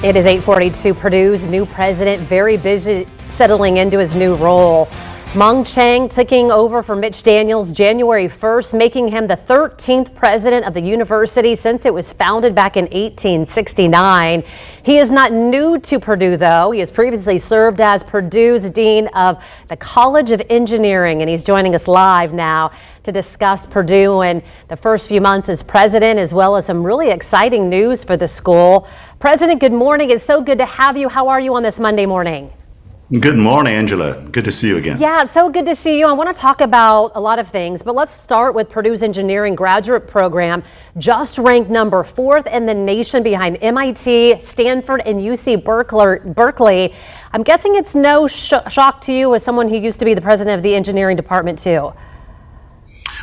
It is 8:42. Purdue's new president, very busy settling into his new role. Mung Chiang taking over for Mitch Daniels January 1st, making him the 13th president of the university since it was founded back in 1869. He is not new to Purdue, though. He has previously served as Purdue's dean of the College of Engineering, and he's joining us live now to discuss Purdue and the first few months as president, as well as some really exciting news for the school. President, good morning. It's so good to have you. How are you on this Monday morning? Good morning, Angela. Good to see you again. Yeah, it's so good to see you. I want to talk about a lot of things, but let's start with Purdue's engineering graduate program, just ranked number 4th in the nation behind MIT, Stanford, and UC Berkeley. I'm guessing it's no shock to you as someone who used to be the president of the engineering department too.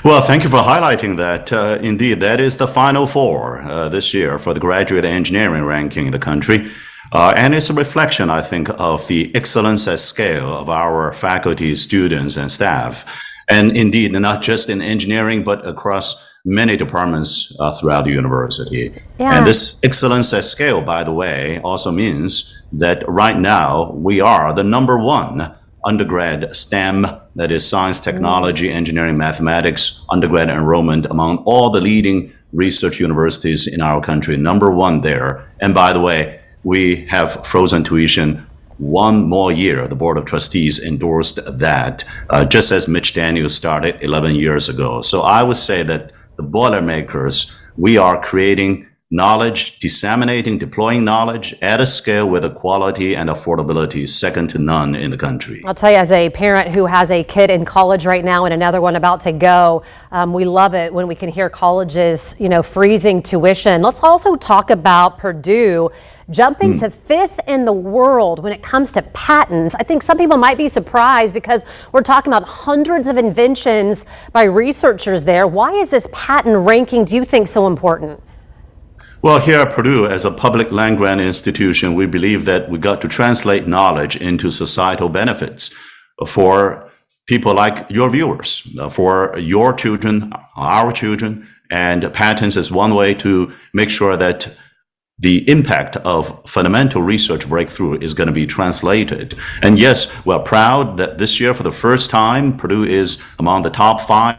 Well, thank you for highlighting that. Indeed, that is the final four this year for the graduate engineering ranking in the country. And it's a reflection, I think, of the excellence at scale of our faculty, students, and staff. And indeed, not just in engineering, but across many departments throughout the university. Yeah. And this excellence at scale, by the way, also means that right now we are the #1 undergrad STEM, that is science, technology, engineering, mathematics, undergrad enrollment among all the leading research universities in our country, #1 there. And by the way, we have frozen tuition one more year. The Board of Trustees endorsed that, just as Mitch Daniels started 11 years ago. So I would say that the Boilermakers, we are creating knowledge, disseminating, deploying knowledge at a scale with a quality and affordability second to none in the country. I'll tell you, as a parent who has a kid in college right now and another one about to go, we love it when we can hear colleges, freezing tuition. Let's also talk about Purdue jumping to 5th in the world when it comes to patents. I think some people might be surprised because we're talking about hundreds of inventions by researchers there. Why is this patent ranking, do you think, so important? Well, here at Purdue, as a public land-grant institution, we believe that we got to translate knowledge into societal benefits for people like your viewers, for your children, our children, and patents is one way to make sure that the impact of fundamental research breakthrough is going to be translated. And yes, we're proud that this year, for the first time, Purdue is among the top 5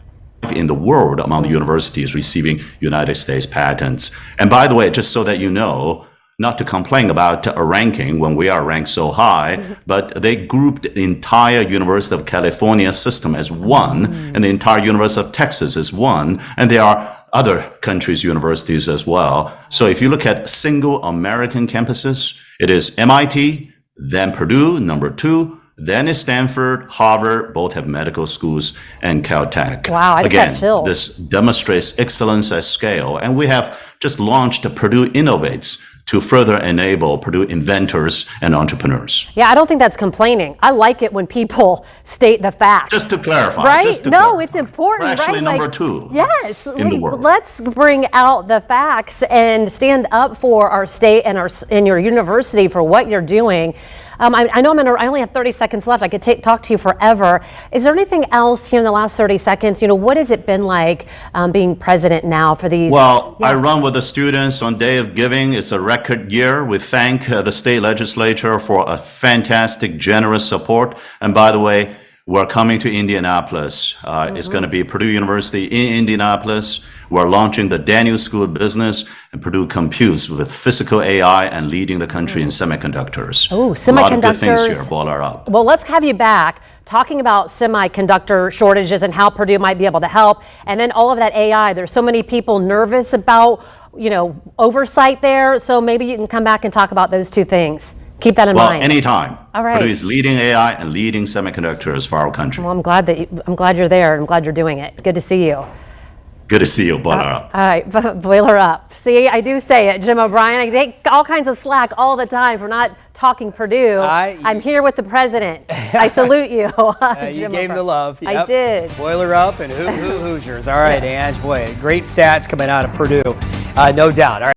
in the world among the universities receiving United States patents. And by the way, just so that you know, not to complain about a ranking when we are ranked so high, but they grouped the entire University of California system as one, and the entire University of Texas as one, and there are other countries' universities as well. So if you look at single American campuses, it is MIT, then Purdue, #2, then is Stanford, Harvard, both have medical schools, and Caltech. Wow, I just got chills. This demonstrates excellence at scale. And we have just launched Purdue Innovates to further enable Purdue inventors and entrepreneurs. Yeah, I don't think that's complaining. I like it when people state the facts. Just to clarify. Right? Just to no, clarify. it's important, We're actually right? #2 yes, in the world. Let's bring out the facts and stand up for our state and your university for what you're doing. I know I only have 30 seconds left. I could talk to you forever. Is there anything else here in the last 30 seconds? What has it been like being president now for these? Well, I run with the students on Day of Giving. It's a record year. We thank the state legislature for a fantastic, generous support. And by the way, we're coming to Indianapolis. It's going to be Purdue University in Indianapolis. We're launching the Daniels School of Business, and Purdue Computes with physical AI and leading the country in semiconductors. Oh, semiconductors. A lot of good things here, Boiler Up. Well, let's have you back talking about semiconductor shortages and how Purdue might be able to help. And then all of that AI. There's so many people nervous about, oversight there. So maybe you can come back and talk about those two things. Keep that in mind. Well, anytime. All right. Purdue is leading AI and leading semiconductors for our country. Well, I'm glad you're there. I'm glad you're doing it. Good to see you. Good to see you, Boiler Up. All right, Boiler Up. See, I do say it, Jim O'Brien. I take all kinds of slack all the time for not talking Purdue. I'm here with the president. I salute you. You gave him the love. Yep. I did. Boiler Up and Hoosiers. All right, Ange. Boy, great stats coming out of Purdue. No doubt. All right.